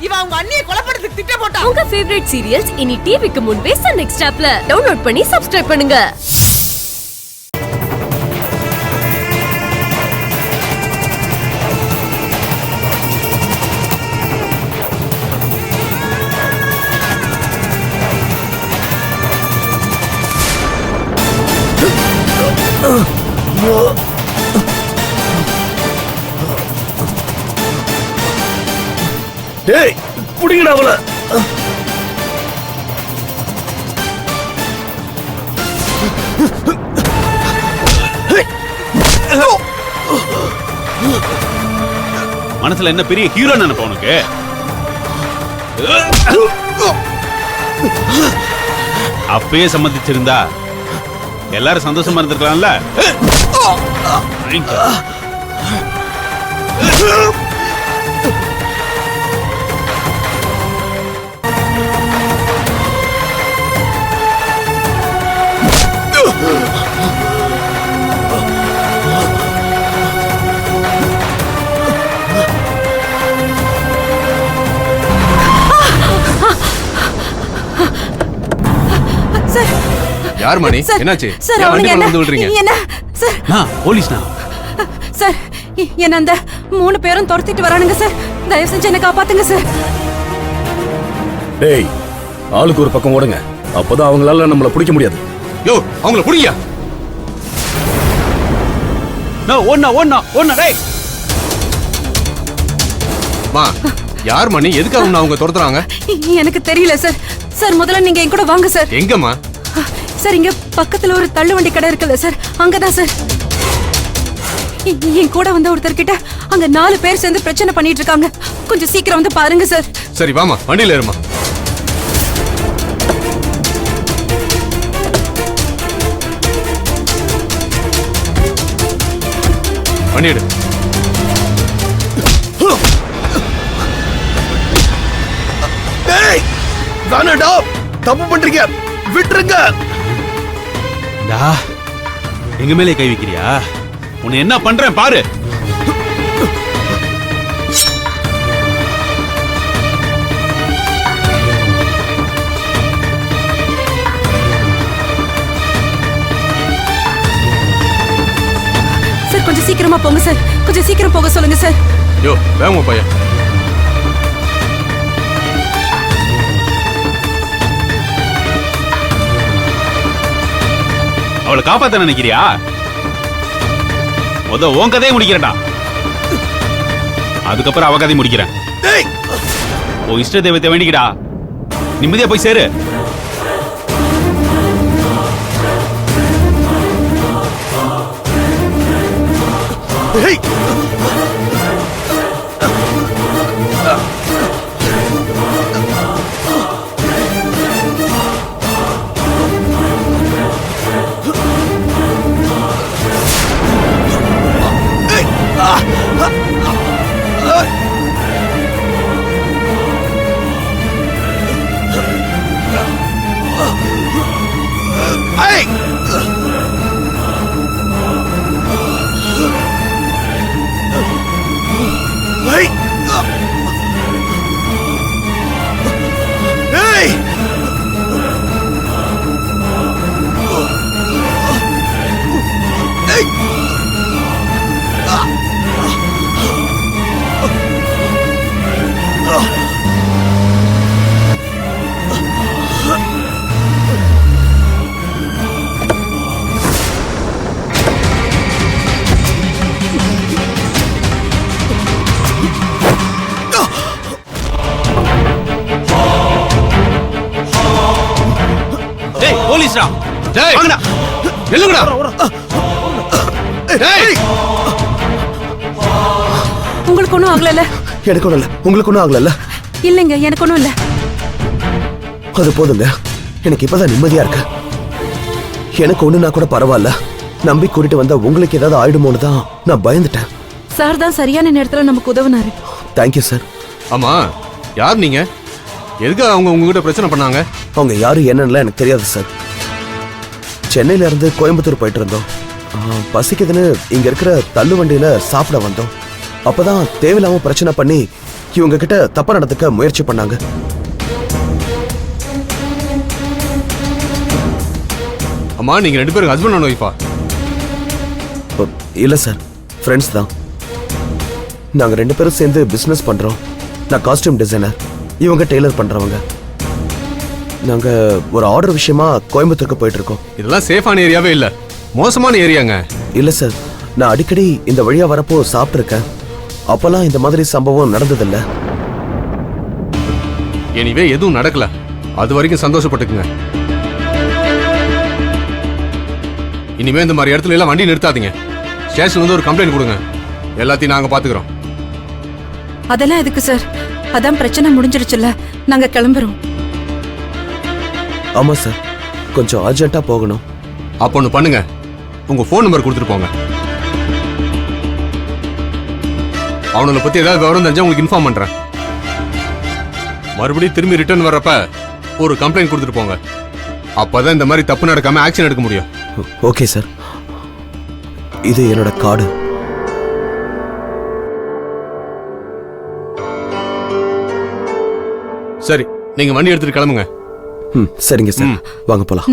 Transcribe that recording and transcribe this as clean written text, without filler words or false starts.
இவன் அவங்க அண்ணியை கொலைப்படுறதுக்கு திட்டம் போட்டான். உங்க ஃபேவரட் சீரியல்ஸ் இனி டிவிக்கு முன்பே சன் நெக்ஸ்ட் ஆப்ல டவுன்லோட் பண்ணி சப்ஸ்கிரைப் பண்ணுங்க. டேய் புடிங்கடா அவள. மனசுல என்ன பெரிய ஹீரோ நினைப்ப உனக்கு? அப்பயே சம்மதிச்சிருந்தா எல்லாரும் சந்தோஷமா இருந்திருக்கலாம்ல. யார் மணி? என்னாச்சு? சார் அவனுங்க என்ன சார்? நான் போலீஸ்னா சார், என்ன அந்த 3 பேரும் துரத்திட்டு வரானுங்க சார். தயவு செஞ்சு என்ன காப்பாத்துங்க சார். டேய் ஆளுக்கு ஒரு பக்கம் ஓடுங்க, அப்பதான் அவங்களால நம்மள பிடிக்க முடியாது. யோ அவங்கள புடிங்க. நான் ஒண்ணா டேய். மா யார் மணி? எதுக்காக அவங்க துரத்துறாங்க? எனக்கு தெரியல சார். சார் முதல்ல நீங்க என் கூட வாங்க சார். எங்கம்மா? சார் இங்க பக்கத்துல ஒரு தள்ளுவண்டி கடை இருக்குல்ல சார், அங்கதான் சார். என் கூட வந்த ஒருத்தர் கிட்ட அங்க 4 பேர் சேர்ந்து பிரச்சனை பண்ணிட்டு இருக்காங்க. கொஞ்சம் சீக்கிரம் வந்து பாருங்க சார். சரி வாமா, வண்டியில ஏறுமா. வண்டி எடு. டேய் வேணாடா, தப்பு பண்றீங்க, விட்டுருங்க. எங்க மேலே கை வைக்கிறியா? உன்னை என்ன பண்றேன் பாரு. சார் கொஞ்சம் சீக்கிரமா போங்க சார். கொஞ்சம் சீக்கிரம் போக சொல்லுங்க சார். யோ வேகமா பையன். அவளை காப்பாத்த நினைக்கிறியா? உன் கதையை முடிக்கிறேன்டா, அதுக்கப்புறம் அவ கதையை முடிக்கிறேன். உன் இஷ்ட தெய்வத்தை வேண்டிக்கிடா, நிம்மதியா போய் சேரு. போலீஸ்டா, டேய் வாங்கடா, எழுங்கடா. டேய் உங்களுக்கு ஒண்ணும் ஆகல? எனக்கு ஒண்ணும் இல்ல. உங்களுக்கு ஒண்ணும் ஆகல? இல்லைங்க, எனக்கு ஒண்ணும் இல்ல. அது போதுங்க, எனக்கு இப்பதான் நிம்மதியா இருக்கு. எனக்கு ஒண்ணுனா கூட பரவாயில்ல, நம்பி கூட்டிட்டு வந்தா உங்களுக்கு ஏதாவது ஆயிடுமோன்னு தான் நான் பயந்துட்டேன். சார் தான் சரியான நேரத்துல நமக்கு உதவுனாரு. Thank you sir. ஆமா யார் நீங்க? எதுக்கு அவங்க உங்ககிட்ட பிரச்சனை பண்ணாங்க? அவங்க யாரு என்னன்னு எனக்கு தெரியாது சார். சென்னையில இருந்து கோயம்புத்தூர் போயிட்டு இருந்தோம். பசிக்குதுன்னு இங்க இருக்கிற தள்ளு வண்டியில சாப்பிட வந்தோம். அப்பதான் தேவையில்லாம பிரச்சனை பண்ணி இவங்க கிட்ட தப்பா நடந்துக்க முயற்சி பண்ணாங்க. அம்மா நீங்க 2 பேரும் ஹஸ்பண்ட் அண்ட் ஒய்ஃபா? இல்ல சார், ஃப்ரெண்ட்ஸ் தான். நாங்க 2 பேரும் சேர்ந்து பிசினஸ் பண்றோம். நான் காஸ்டியூம் டிசைனர், இவங்க டெய்லர் பண்றவங்க. நாங்க ஒரு ஆர்டர் விஷயமா கோயம்புத்தூருக்கு போயிட்டு இருக்கோம். இதெல்லாம் சேஃபான ஏரியாவே இல்ல, மோசமான ஏரியாங்க. இல்ல சார், நான் அடிக்கடி இந்த வழியா வரப்போ சாப்பிட்டிருக்கேன். அப்பெல்லாம் இந்த மாதிரி சம்பவம் நடந்ததில்ல. எனிவே எதுவும் நடக்கல, அது வரைக்கும் சந்தோஷப்பட்டுக்குங்க. இனிமே இந்த மாதிரி இடத்துல எல்லாம் வண்டி நிறுத்தாதீங்க. ஸ்டேஷன் வந்து ஒரு கம்ப்ளைண்ட் கொடுங்க, எல்லாத்தையும் நாங்க பாத்துக்கிறோம். அதெல்லாம் எதுக்கு சார்? அதான் பிரச்சனை முடிஞ்சிருச்சுல்ல, நாங்க கிளம்புறோம். ஆமா சார், கொஞ்சம் அர்ஜென்ட்டா போகணும். அப்ப ஒண்ணு பண்ணுங்க, உங்க போன் நம்பர் கொடுத்துட்டு போங்க. அவனை பத்தி ஏதாவது விவரம் தெரிஞ்சா உங்களுக்கு இன்ஃபார்ம் பண்றேன். மறுபடியும் திரும்பி ரிட்டர்ன் வர்றப்ப ஒரு கம்ப்ளைண்ட் கொடுத்துட்டு போங்க. அப்பதான் இந்த மாதிரி தப்பு நடக்காம ஆக்ஷன் எடுக்க முடியும். ஓகே சார், இது என்னோட கார்டு. சரி, நீங்க வண்டி எடுத்துட்டு கிளம்புங்க. சரிங்க சார், வாங்க போலாம்.